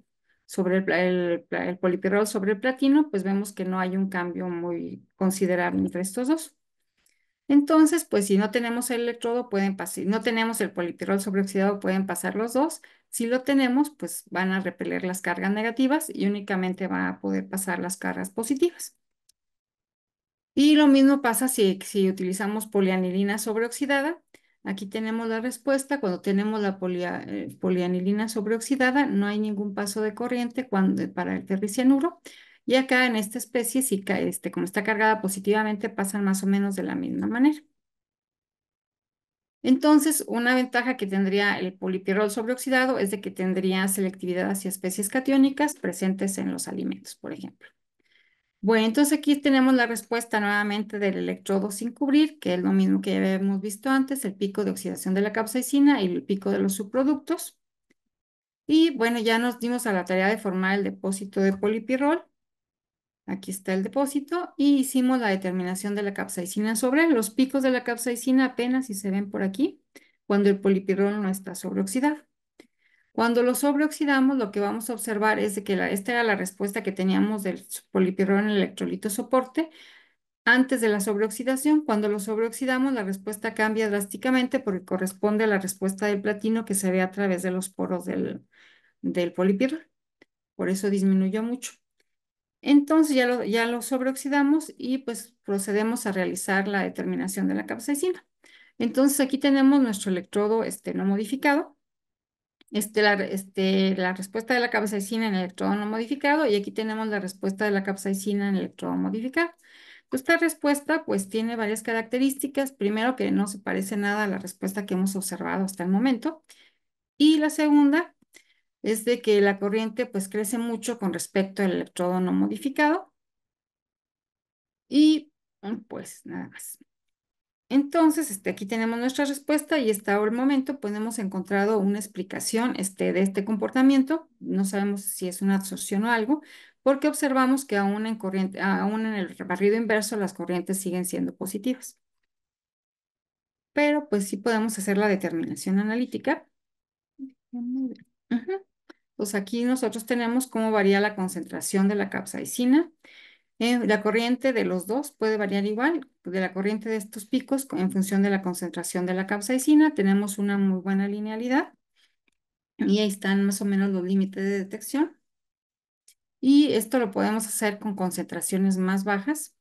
el polipirrol sobre el platino, pues vemos que no hay un cambio muy considerable entre estos dos. Entonces, pues si no tenemos el electrodo, pueden pasar, si no tenemos el polipirrol sobreoxidado, pueden pasar los dos. Si lo tenemos, pues van a repeler las cargas negativas y únicamente van a poder pasar las cargas positivas. Y lo mismo pasa si utilizamos polianilina sobreoxidada. Aquí tenemos la respuesta. Cuando tenemos la polianilina sobreoxidada, no hay ningún paso de corriente para el ferricianuro. Y acá en esta especie, como está cargada positivamente, pasan más o menos de la misma manera. Entonces, una ventaja que tendría el polipirrol sobreoxidado es de que tendría selectividad hacia especies catiónicas presentes en los alimentos, por ejemplo. Bueno, entonces aquí tenemos la respuesta nuevamente del electrodo sin cubrir, que es lo mismo que ya habíamos visto antes, el pico de oxidación de la capsaicina y el pico de los subproductos. Y bueno, ya nos dimos a la tarea de formar el depósito de polipirrol. Aquí está el depósito y hicimos la determinación de la capsaicina sobre él. Los picos de la capsaicina apenas si se ven por aquí, cuando el polipirrol no está sobreoxidado. Cuando lo sobreoxidamos, lo que vamos a observar es de que esta era la respuesta que teníamos del polipirrol en el electrolito soporte antes de la sobreoxidación. Cuando lo sobreoxidamos, la respuesta cambia drásticamente porque corresponde a la respuesta del platino que se ve a través de los poros del polipirrol. Por eso disminuyó mucho. Entonces ya lo sobreoxidamos y pues procedemos a realizar la determinación de la capsaicina. Entonces aquí tenemos nuestro electrodo no modificado, la respuesta de la capsaicina en el electrodo no modificado y aquí tenemos la respuesta de la capsaicina en el electrodo modificado. Pues, esta respuesta pues tiene varias características. Primero que no se parece nada a la respuesta que hemos observado hasta el momento. Y la segunda es de que la corriente pues crece mucho con respecto al electrodo no modificado. Y pues nada más. Entonces, aquí tenemos nuestra respuesta y hasta el momento pues hemos encontrado una explicación de este comportamiento. No sabemos si es una absorción o algo, porque observamos que aún en el barrido inverso las corrientes siguen siendo positivas. Pero pues sí podemos hacer la determinación analítica. Ujú. Pues aquí nosotros tenemos cómo varía la concentración de la capsaicina. La corriente de los dos puede variar igual, de la corriente de estos picos en función de la concentración de la capsaicina. Tenemos una muy buena linealidad y ahí están más o menos los límites de detección. Y esto lo podemos hacer con concentraciones más bajas.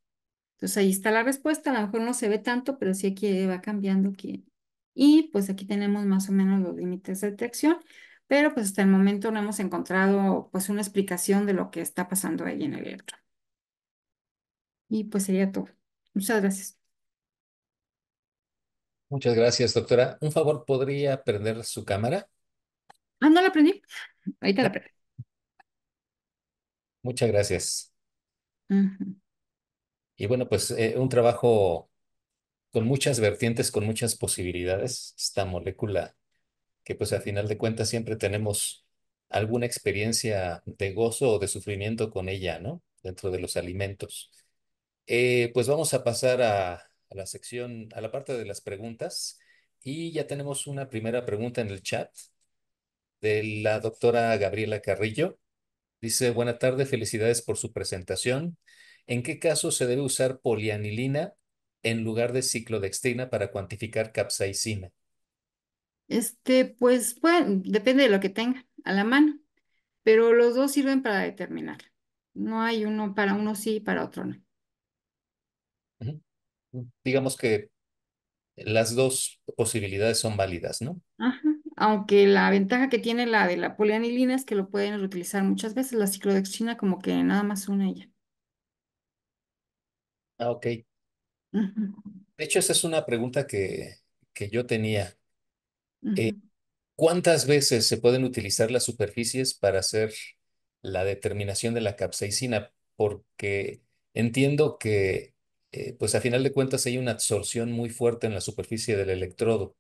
Entonces ahí está la respuesta. A lo mejor no se ve tanto, pero sí aquí va cambiando aquí. Y pues aquí tenemos más o menos los límites de detección. Pero pues hasta el momento no hemos encontrado pues una explicación de lo que está pasando ahí en el electrón. Y pues sería todo. Muchas gracias. Muchas gracias, doctora. Un favor, ¿podría prender su cámara? Ah, no la aprendí. Ahorita la aprendí. Muchas gracias. Ujú. Y bueno, pues un trabajo con muchas vertientes, con muchas posibilidades. Esta molécula que pues a final de cuentas siempre tenemos alguna experiencia de gozo o de sufrimiento con ella, ¿no? Dentro de los alimentos. Pues vamos a pasar a la sección, a la parte de las preguntas. Y ya tenemos una primera pregunta en el chat de la doctora Gabriela Carrillo. Dice, buena tarde, felicidades por su presentación. ¿En qué caso se debe usar polianilina en lugar de ciclodextrina para cuantificar capsaicina? Pues, bueno, depende de lo que tengan a la mano, pero los dos sirven para determinar. No hay uno para uno sí y para otro no. Ujú. Digamos que las dos posibilidades son válidas, ¿no? Ajá. Aunque la ventaja que tiene la de la polianilina es que lo pueden reutilizar muchas veces, la ciclodextrina como que nada más una ella. Ah, ok. Ujú, De hecho, esa es una pregunta que yo tenía. Eh, ujú. ¿Cuántas veces se pueden utilizar las superficies para hacer la determinación de la capsaicina? Porque entiendo que, pues a final de cuentas, hay una absorción muy fuerte en la superficie del electrodo.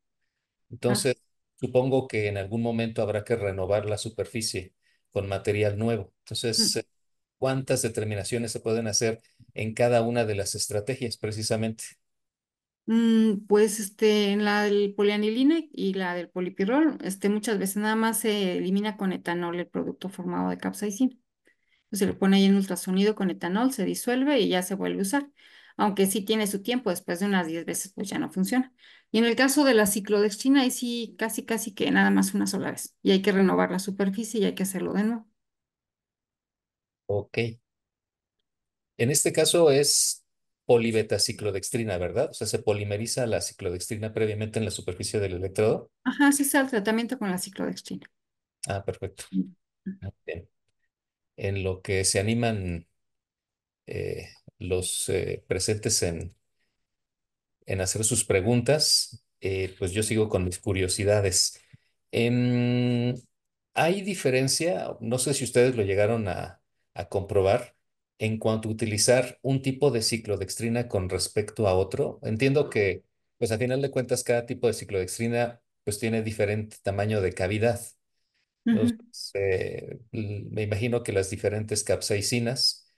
Ah, Entonces, supongo que en algún momento habrá que renovar la superficie con material nuevo. Entonces, mm. ¿cuántas determinaciones se pueden hacer en cada una de las estrategias precisamente? Pues en la del polianilina y la del polipirrol, muchas veces nada más se elimina con etanol el producto formado de capsaicina. Se le pone ahí en ultrasonido con etanol, se disuelve y ya se vuelve a usar. Aunque sí tiene su tiempo, después de unas 10 veces pues ya no funciona. Y en el caso de la ciclodextrina, ahí sí casi casi que nada más una sola vez. Y hay que renovar la superficie y hay que hacerlo de nuevo. Ok. En este caso es polibetaciclodextrina, ¿verdad? O sea, se polimeriza la ciclodextrina previamente en la superficie del electrodo. Ajá, sí está el tratamiento con la ciclodextrina. Ah, perfecto. Mm. Muy bien. En lo que se animan los presentes en hacer sus preguntas, pues yo sigo con mis curiosidades. Em, ¿Hay diferencia? No sé si ustedes lo llegaron a comprobar en cuanto a utilizar un tipo de ciclodextrina con respecto a otro. Entiendo que, pues a final de cuentas, cada tipo de ciclodextrina pues tiene diferente tamaño de cavidad. Ujú. Entonces, me imagino que las diferentes capsaicinas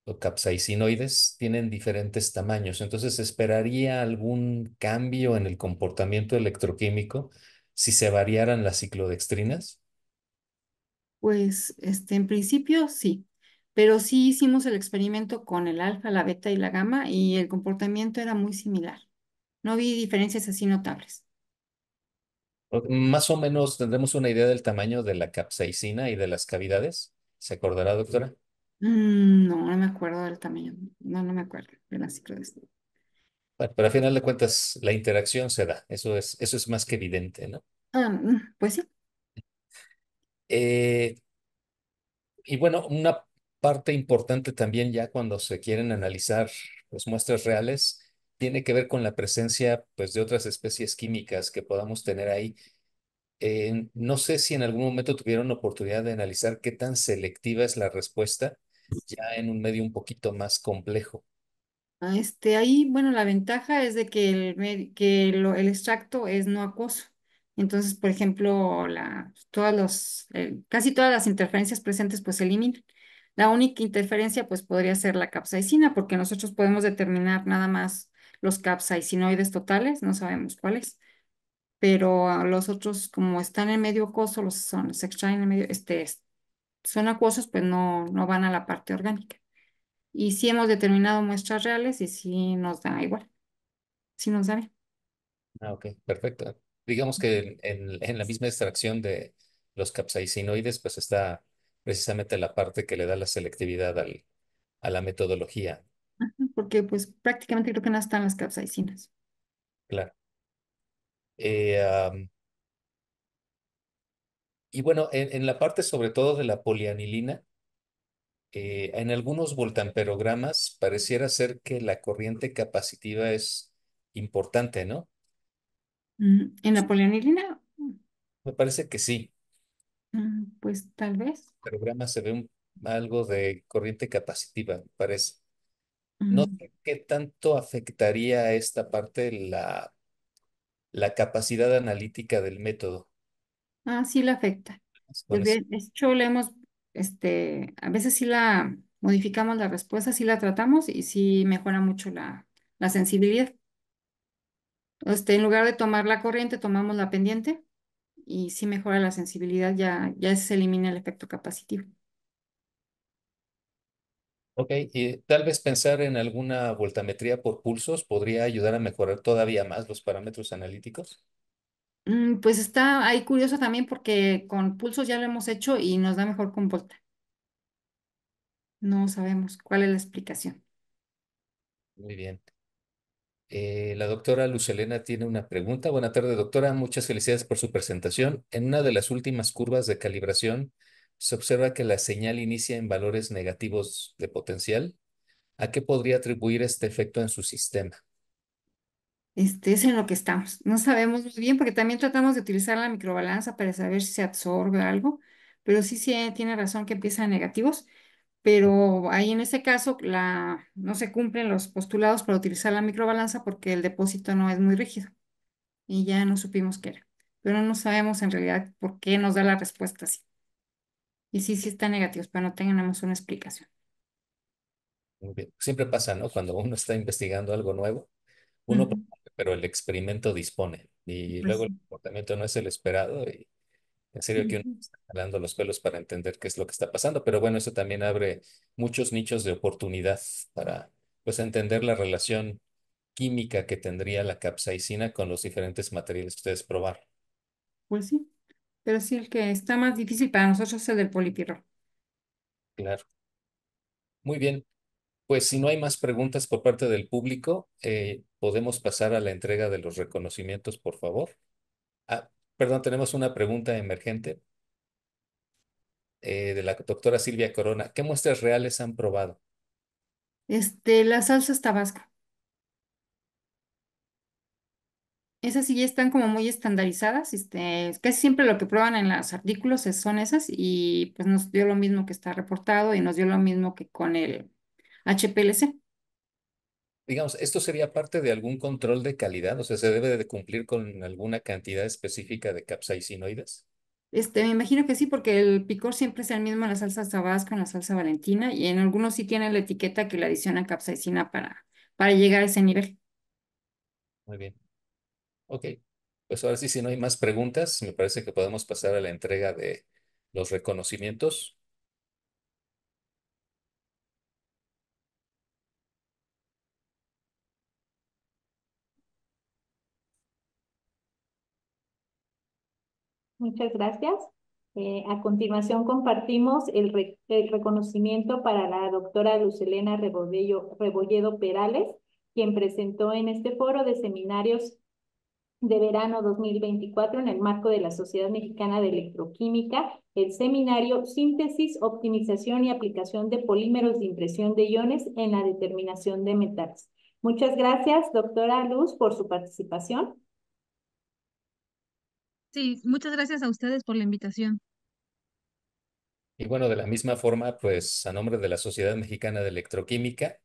o capsaicinoides tienen diferentes tamaños. Entonces, esperaría algún cambio en el comportamiento electroquímico si se variaran las ciclodextrinas. Pues en principio sí, pero sí hicimos el experimento con el alfa, la beta y la gamma y el comportamiento era muy similar. No vi diferencias así notables. Más o menos tendremos una idea del tamaño de la capsaicina y de las cavidades. ¿Se acordará, doctora? No, no me acuerdo del tamaño. No, no me acuerdo de la ciclodextrina. Bueno, pero a final de cuentas, la interacción se da. Eso es más que evidente, ¿no? Pues sí. Eh, y bueno, una parte importante también ya cuando se quieren analizar pues, muestras reales, tiene que ver con la presencia pues, de otras especies químicas que podamos tener ahí. No sé si en algún momento tuvieron oportunidad de analizar qué tan selectiva es la respuesta ya en un medio un poquito más complejo. Ahí, bueno, la ventaja es de que el extracto es no acuoso. Entonces, por ejemplo, casi todas las interferencias presentes pues se eliminan. La única interferencia pues podría ser la capsaicina, porque nosotros podemos determinar nada más los capsaicinoides totales, no sabemos cuáles, pero los otros, como están en medio acuoso, se extraen en medio, son acuosos, pues no van a la parte orgánica. Y sí hemos determinado muestras reales y sí nos da igual, sí nos da bien. Ah, ok, perfecto. Digamos que en la misma extracción de los capsaicinoides, pues está precisamente la parte que le da la selectividad a la metodología. Porque pues prácticamente creo que no están las capsaicinas. Claro. Eh, y bueno, en la parte sobre todo de la polianilina, en algunos voltamperogramas pareciera ser que la corriente capacitiva es importante, ¿no? En la polianilina, Me parece que sí. pues tal vez. Programa se ve algo de corriente capacitiva, me parece. No Mm, sé qué tanto afectaría esta parte la capacidad analítica del método. sí la afecta. Con eso. De hecho, a veces sí la modificamos la respuesta, sí la tratamos y sí mejora mucho la sensibilidad. En lugar de tomar la corriente, tomamos la pendiente y sí mejora la sensibilidad, ya se elimina el efecto capacitivo. Ok, y tal vez pensar en alguna voltametría por pulsos podría ayudar a mejorar todavía más los parámetros analíticos. Pues está ahí curioso también porque con pulsos ya lo hemos hecho y nos da mejor con volta. No sabemos cuál es la explicación. Muy bien. La doctora Lucelena tiene una pregunta. Buenas tardes, doctora. Muchas felicidades por su presentación. En una de las últimas curvas de calibración, se observa que la señal inicia en valores negativos de potencial. ¿A qué podría atribuir este efecto en su sistema? Es en lo que estamos. No sabemos muy bien porque también tratamos de utilizar la microbalanza para saber si se absorbe algo, pero sí, tiene razón que empieza en negativos, pero ahí en ese caso no se cumplen los postulados para utilizar la microbalanza porque el depósito no es muy rígido y ya no supimos qué era, pero no sabemos en realidad por qué nos da la respuesta así. Y sí está negativos, pero no tengamos una explicación. Muy bien. Siempre pasa, ¿no? Cuando uno está investigando algo nuevo, uno Ujú. propone, pero el experimento dispone y Pues luego el sí. comportamiento no es el esperado y en serio que uno Ujú. está jalando los pelos para entender qué es lo que está pasando, pero bueno, eso también abre muchos nichos de oportunidad para pues entender la relación química que tendría la capsaicina con los diferentes materiales que ustedes probaron. Pues sí, pero sí el que está más difícil para nosotros es el del polipirrol. Claro. Muy bien. Pues si no hay más preguntas por parte del público, podemos pasar a la entrega de los reconocimientos, por favor. Ah, perdón, tenemos una pregunta emergente de la doctora Silvia Corona. ¿Qué muestras reales han probado? Las salsas Tabasco. Esas sí ya están como muy estandarizadas. Casi siempre lo que prueban en los artículos son esas y pues nos dio lo mismo que está reportado y nos dio lo mismo que con el HPLC. Digamos, ¿esto sería parte de algún control de calidad? O sea, ¿se debe de cumplir con alguna cantidad específica de capsaicinoides? Me imagino que sí, porque el picor siempre es el mismo en la salsa Tabasco, en la salsa Valentina y en algunos sí tienen la etiqueta que le adicionan capsaicina para llegar a ese nivel. Muy bien. Ok. Pues ahora sí, si no hay más preguntas, me parece que podemos pasar a la entrega de los reconocimientos. Muchas gracias. A continuación compartimos el reconocimiento para la doctora Lucelena Rebolledo Perales, quien presentó en este foro de seminarios de verano 2024 en el marco de la Sociedad Mexicana de Electroquímica, el seminario Síntesis, Optimización y Aplicación de Polímeros de Impresión de Iones en la Determinación de Metales. Muchas gracias, doctora Luz, por su participación. Sí, muchas gracias a ustedes por la invitación. Y bueno, de la misma forma, pues a nombre de la Sociedad Mexicana de Electroquímica,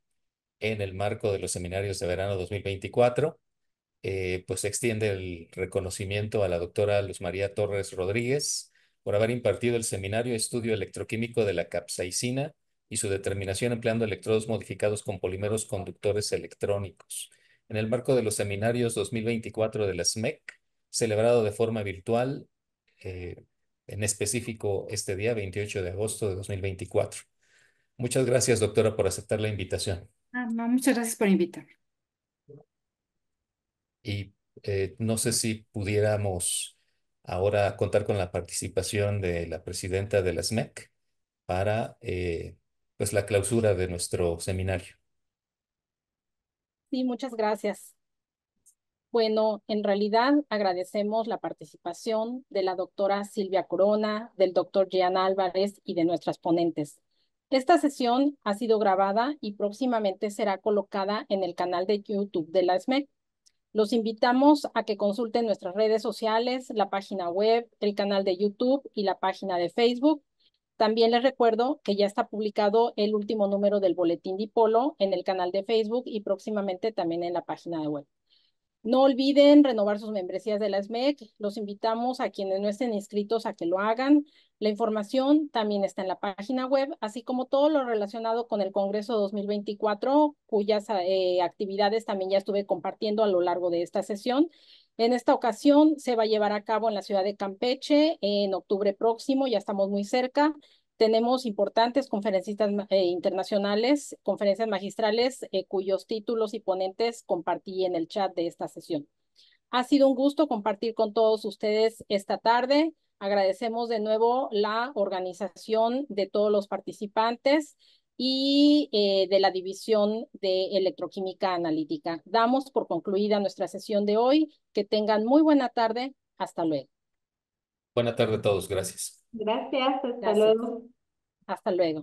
en el marco de los seminarios de verano 2024, pues se extiende el reconocimiento a la doctora Luz María Torres Rodríguez por haber impartido el seminario Estudio Electroquímico de la capsaicina y su determinación empleando electrodos modificados con polímeros conductores electrónicos. En el marco de los seminarios 2024 de la SMEC, celebrado de forma virtual, eh, en específico este día, 28 de agosto de 2024. Muchas gracias, doctora, por aceptar la invitación. Ah, no, muchas gracias por invitarme. Y no sé si pudiéramos ahora contar con la participación de la presidenta de la SMEC para pues la clausura de nuestro seminario. Sí, muchas gracias. Bueno, en realidad agradecemos la participación de la doctora Silvia Corona, del doctor Jean Álvarez y de nuestras ponentes. Esta sesión ha sido grabada y próximamente será colocada en el canal de YouTube de la SMEC. Los invitamos a que consulten nuestras redes sociales, la página web, el canal de YouTube y la página de Facebook. También les recuerdo que ya está publicado el último número del Boletín Dipolo en el canal de Facebook y próximamente también en la página de web. No olviden renovar sus membresías de la SMEC. Los invitamos a quienes no estén inscritos a que lo hagan. La información también está en la página web, así como todo lo relacionado con el Congreso 2024, cuyas actividades también ya estuve compartiendo a lo largo de esta sesión. En esta ocasión se va a llevar a cabo en la ciudad de Campeche en octubre próximo, ya estamos muy cerca. Tenemos importantes conferencistas internacionales, conferencias magistrales, cuyos títulos y ponentes compartí en el chat de esta sesión. Ha sido un gusto compartir con todos ustedes esta tarde. Agradecemos de nuevo la organización de todos los participantes y de la División de Electroquímica Analítica. Damos por concluida nuestra sesión de hoy. Que tengan muy buena tarde. Hasta luego. Buena tarde a todos, gracias. Gracias, hasta Gracias. luego. Hasta luego.